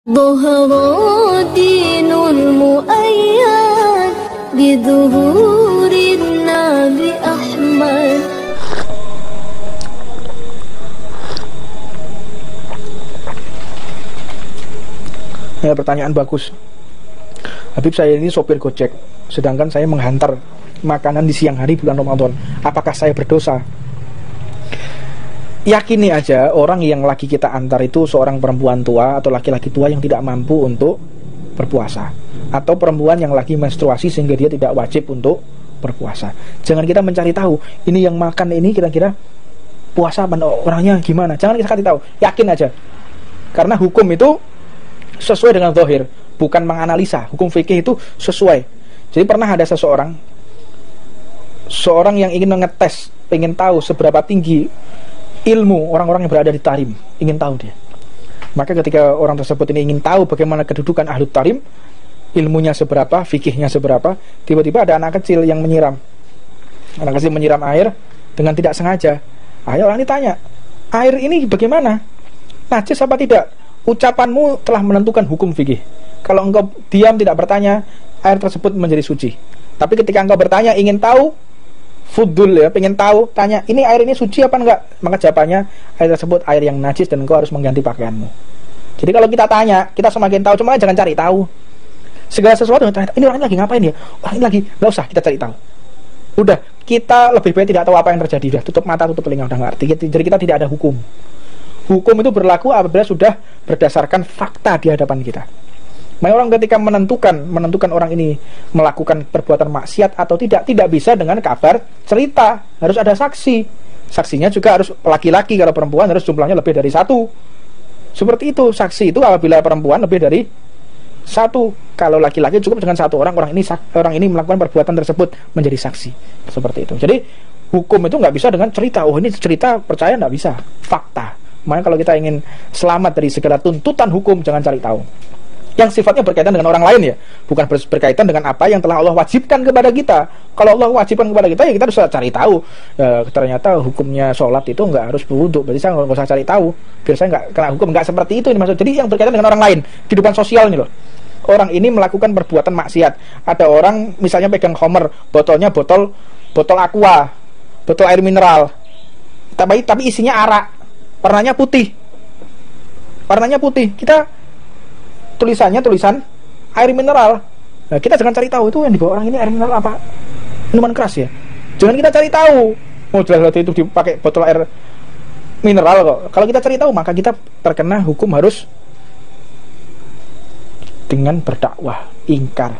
ظهر دين المؤيد بظهور النبي أحمد. Ya, pertanyaan bagus. Habib, saya ini sopir Gojek, sedangkan saya menghantar makanan di siang hari bulan Ramadan. Apakah saya berdosa? Yakini aja orang yang lagi kita antar itu seorang perempuan tua atau laki-laki tua yang tidak mampu untuk berpuasa, atau perempuan yang lagi menstruasi sehingga dia tidak wajib untuk berpuasa. Jangan kita mencari tahu ini yang makan ini kira-kira puasa apa orangnya gimana. Jangan kita cari tahu. Yakin aja. Karena hukum itu sesuai dengan zahir, bukan menganalisa. Hukum fikih itu sesuai. Jadi pernah ada seorang yang ingin mengetes, ingin tahu seberapa tinggi ilmu orang-orang yang berada di tarim, ingin tahu dia. Maka ketika orang tersebut ini ingin tahu bagaimana kedudukan ahlu tarim, ilmunya seberapa, fikihnya seberapa, tiba-tiba ada anak kecil yang menyiram. Anak kecil menyiram air dengan tidak sengaja. Ayo orang ditanya, air ini bagaimana? Najis apa tidak? Ucapanmu telah menentukan hukum fikih. Kalau engkau diam tidak bertanya, air tersebut menjadi suci. Tapi ketika engkau bertanya, ingin tahu, fudul ya, pengen tahu, tanya, ini air ini suci apa enggak? Maka jawabannya, air tersebut air yang najis dan engkau harus mengganti pakaianmu. Jadi kalau kita tanya, kita semakin tahu, cuma jangan cari tahu. Segala sesuatu, ini orang lagi ngapain ya? Orang ini lagi, nggak usah kita cari tahu. Udah, kita lebih baik tidak tahu apa yang terjadi. Udah, tutup mata, tutup telinga, udah nggak arti. Jadi kita tidak ada hukum. Hukum itu berlaku apabila sudah berdasarkan fakta di hadapan kita. Maka orang ketika menentukan orang ini melakukan perbuatan maksiat atau tidak bisa dengan kabar cerita, harus ada saksi. Saksinya juga harus laki-laki, kalau perempuan harus jumlahnya lebih dari 1. Seperti itu, saksi itu apabila perempuan lebih dari 1. Kalau laki-laki cukup dengan 1 orang ini melakukan perbuatan tersebut menjadi saksi. Seperti itu. Jadi hukum itu nggak bisa dengan cerita. Oh ini cerita, percaya nggak bisa. Fakta. Makanya kalau kita ingin selamat dari segala tuntutan hukum, jangan cari tahu yang sifatnya berkaitan dengan orang lain ya, bukan berkaitan dengan apa yang telah Allah wajibkan kepada kita. Kalau Allah wajibkan kepada kita, ya kita harus cari tahu. Ternyata hukumnya sholat itu nggak harus berwudu, berarti saya nggak usah cari tahu, biar saya nggak kena hukum. Nggak seperti itu ini maksud. Jadi yang berkaitan dengan orang lain, kehidupan sosial ini loh. Orang ini melakukan perbuatan maksiat. Ada orang misalnya pegang khamr, botolnya botol aqua, botol air mineral, tapi isinya arak, warnanya putih. Kita tulisan air mineral. Nah, kita jangan cari tahu itu yang dibawa orang ini air mineral apa, minuman keras ya. Jangan kita cari tahu. Oh jelas itu dipakai botol air mineral kok. Kalau kita cari tahu, maka kita terkena hukum harus dengan berdakwah, ingkar.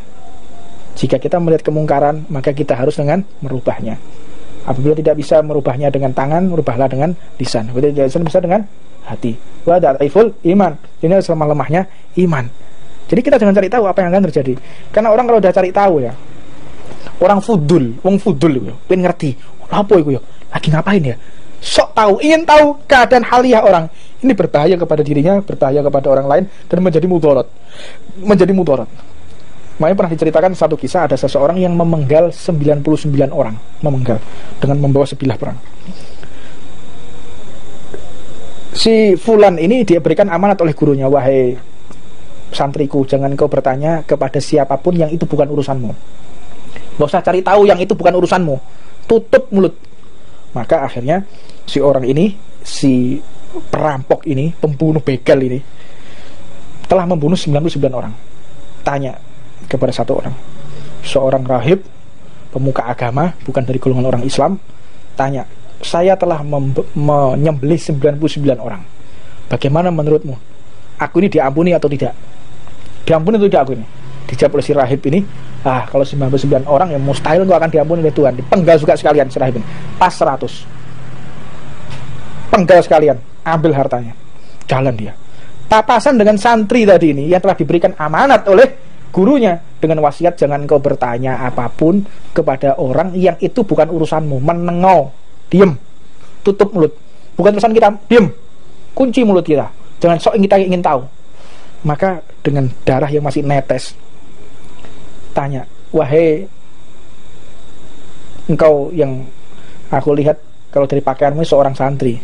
Jika kita melihat kemungkaran, maka kita harus dengan merubahnya. Apabila tidak bisa merubahnya dengan tangan, merubahlah dengan lisan. Apabila tidak bisa dengan hati. Wa da'iful iman. Ini adalah lemahnya iman. Jadi kita jangan cari tahu apa yang akan terjadi. Karena orang kalau udah cari tahu ya, orang wong fudul ya, pengen ngerti. Apa itu ya? Lagi ngapain ya? Sok tahu, ingin tahu keadaan haliah orang. Ini berbahaya kepada dirinya, berbahaya kepada orang lain, dan menjadi mudarat. Makanya pernah diceritakan satu kisah, ada seseorang yang memenggal 99 orang, dengan membawa sebilah perang. Si fulan ini dia berikan amanat oleh gurunya, wahai santriku, jangan kau bertanya kepada siapapun yang itu bukan urusanmu. Gak usah cari tahu yang itu bukan urusanmu. Tutup mulut. Maka akhirnya si orang ini, si perampok ini, pembunuh begal ini, telah membunuh 99 orang. Tanya kepada satu orang, seorang rahib, pemuka agama, bukan dari golongan orang Islam, tanya, saya telah menyembelih 99 orang. Bagaimana menurutmu? Aku ini diampuni atau tidak? Diampuni atau tidak aku ini? Dijawab oleh si rahib ini, kalau 99 orang yang mustahil itu akan diampuni oleh Tuhan. Dipenggal juga sekalian si rahib ini. Pas 100. Penggal sekalian, ambil hartanya. Jalan dia. Papasan dengan santri tadi ini yang telah diberikan amanat oleh gurunya dengan wasiat, jangan kau bertanya apapun kepada orang yang itu bukan urusanmu. Menengok. Diam, tutup mulut. Bukan urusan kita, diam, kunci mulut kita. Jangan sok kita ingin tahu. Maka dengan darah yang masih netes, tanya, wahai engkau yang aku lihat kalau dari pakaianmu seorang santri,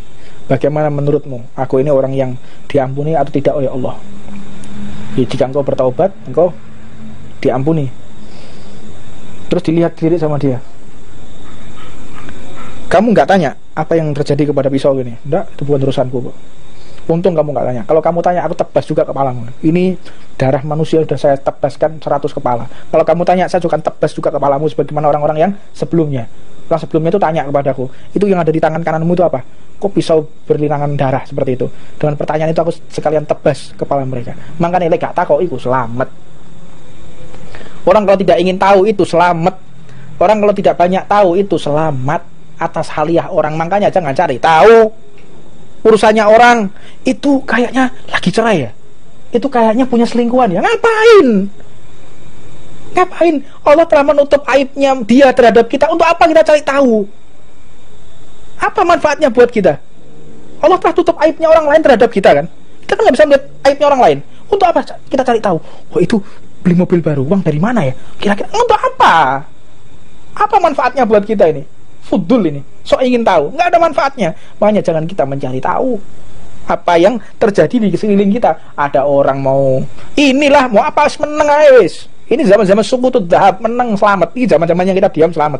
bagaimana menurutmu? Aku ini orang yang diampuni atau tidak oleh Allah? Jika engkau bertaubat, engkau diampuni. Terus dilihat sama dia. Kamu nggak tanya apa yang terjadi kepada pisau ini? Enggak, itu bukan urusanku, Pak. Untung kamu nggak tanya. Kalau kamu tanya, aku tebas juga kepalamu. Ini darah manusia sudah saya tebaskan 100 kepala. Kalau kamu tanya, saya juga tebas juga kepalamu sebagaimana orang-orang yang sebelumnya. Orang sebelumnya itu tanya kepadaku, itu yang ada di tangan kananmu itu apa? Kok pisau berlinangan darah seperti itu? Dengan pertanyaan itu aku sekalian tebas kepala mereka. Makanya lek gak takok iku selamat. Orang kalau tidak ingin tahu itu selamat. Orang kalau tidak banyak tahu itu selamat atas haliah orang. Makanya jangan cari tahu urusannya orang. Itu kayaknya lagi cerai ya, itu kayaknya punya selingkuhan ya. Ngapain? Allah telah menutup aibnya dia terhadap kita. Untuk apa kita cari tahu? Apa manfaatnya buat kita? Allah telah tutup aibnya orang lain terhadap kita kan. Kita kan gak bisa melihat aibnya orang lain. Untuk apa kita cari tahu? Oh, itu beli mobil baru, uang dari mana ya? Kira-kira untuk apa? Apa manfaatnya buat kita ini? Fudul ini, sok ingin tahu, nggak ada manfaatnya. Makanya jangan kita mencari tahu apa yang terjadi di sekeliling kita. Ada orang mau mau apa, meneng guys. Ini zaman-zaman suku dahab, menang selamat. Ini zaman-zamannya kita diam selamat.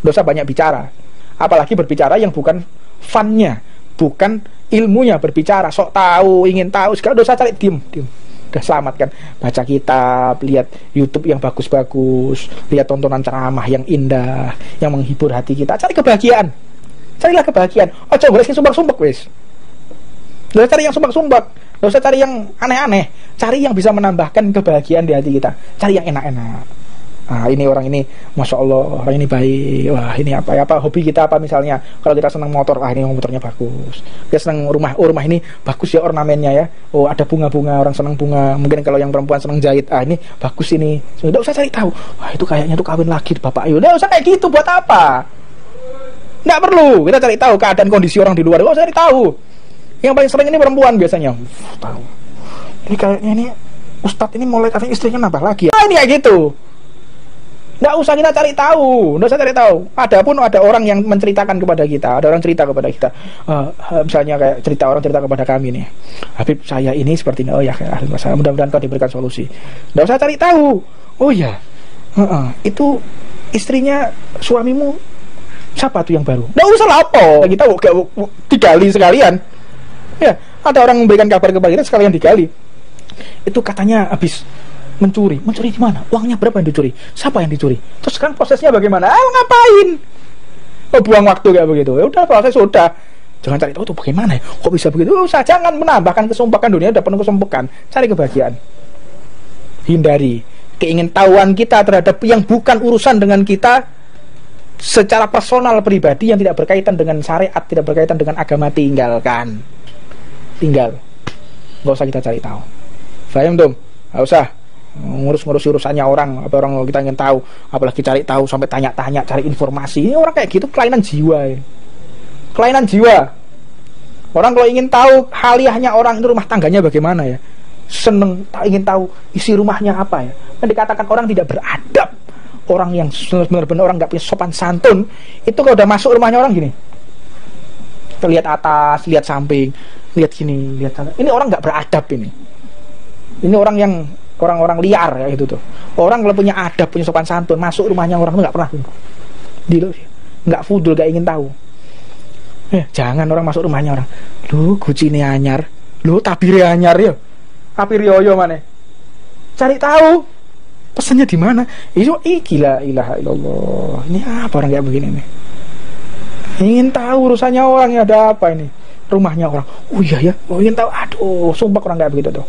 Dosa banyak bicara, apalagi berbicara yang bukan funnya, bukan ilmunya. Berbicara sok tahu, ingin tahu, segala dosa cari diem. Udah selamat kan. Baca kitab, lihat YouTube yang bagus-bagus, lihat tontonan ceramah yang indah, yang menghibur hati kita. Cari kebahagiaan, carilah kebahagiaan. Oh coba boleh sumbak-sumbak wes. Gak usah cari yang sumbak-sumbak, gak usah cari yang aneh-aneh. Cari yang bisa menambahkan kebahagiaan di hati kita. Cari yang enak-enak. Ini orang ini, masya Allah, orang ini baik. Wah, ini apa hobi kita apa misalnya? Kalau kita senang motor, ini motornya bagus. Kita senang rumah, rumah ini bagus ya ornamennya ya. Oh, ada bunga-bunga, orang senang bunga. Mungkin kalau yang perempuan senang jahit, ini bagus ini. Sudah usah cari tahu. Wah, itu kayaknya tuh kawin lagi bapak. Udah usah kayak gitu, buat apa? Nggak perlu kita cari tahu keadaan kondisi orang di luar. Nggak usah cari tahu. Yang paling sering ini perempuan biasanya. Tahu. Ini kayaknya ini Ustadz ini mulai katanya istrinya nambah lagi. Ini kayak gitu. Nggak usah kita cari tahu, nggak usah cari tahu. Adapun ada orang yang menceritakan kepada kita, ada orang cerita kepada kita, misalnya kayak orang cerita kepada kami nih, Habib saya ini seperti ini. Oh ya, mudah-mudahan kau diberikan solusi. Nggak usah cari tahu. Oh ya, itu istrinya suamimu siapa tuh yang baru? Nggak usah lapor. Kita digali sekalian. Ya, ada orang memberikan kabar kepada kita sekalian digali. Itu katanya habis mencuri di mana? Uangnya berapa yang dicuri? Siapa yang dicuri? Terus sekarang prosesnya bagaimana? Ngapain? Buang waktu kayak begitu. Ya udah, proses sudah. Jangan cari tahu tuh bagaimana ya? Kok bisa begitu? Usah, jangan menambahkan kesumbakan. Dunia udah penuh kesumbakan. Cari kebahagiaan. Hindari keingintahuan kita terhadap yang bukan urusan dengan kita secara personal pribadi, yang tidak berkaitan dengan syariat, tidak berkaitan dengan agama. Tinggalkan. Nggak usah kita cari tahu. Faham tuh? Nggak usah ngurus urusannya orang. Apa orang kita ingin tahu, apalagi cari tahu sampai tanya-tanya, cari informasi. Ini orang kayak gitu kelainan jiwa ya. Kelainan jiwa. Orang kalau ingin tahu haliahnya orang itu, rumah tangganya bagaimana ya, seneng ingin tahu isi rumahnya apa ya. Kan dikatakan orang tidak beradab, orang yang benar-benar orang nggak punya sopan santun, itu kalau udah masuk rumahnya orang gini, lihat atas, lihat samping, lihat sini, lihat sana. Ini orang nggak beradab ini. Ini orang yang orang-orang liar ya gitu tuh. Orang kalau punya adab, punya sopan santun, masuk rumahnya orang tuh nggak pernah nggak fudul, nggak ingin tahu. Jangan orang masuk rumahnya orang, lu gucine anyar, lu tabire anyar ya, api rioyo mana? Cari tahu pesannya di mana? Itu gila ilaha illallah. Ini apa orang kayak begini nih? Ingin tahu urusannya orang, ya ada apa ini? Rumahnya orang. Oh iya ya, ingin tahu. Aduh, sumpah orang kayak begitu tuh.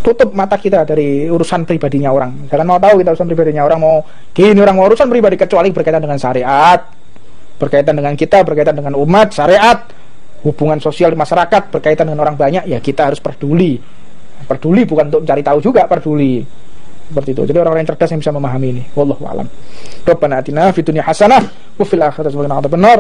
Tutup mata kita dari urusan pribadinya orang. Jangan mau tahu kita urusan pribadinya orang, mau gini, orang mau urusan pribadi kecuali berkaitan dengan syariat, berkaitan dengan kita, berkaitan dengan umat, syariat, hubungan sosial di masyarakat, berkaitan dengan orang banyak, ya kita harus peduli. Peduli bukan untuk mencari tahu juga, peduli. Seperti itu. Jadi orang-orang yang cerdas yang bisa memahami ini. Wallahu a'lam. Rabbana atina fid dunya hasanah wa fil akhirati hasanah wa qina adzabannar.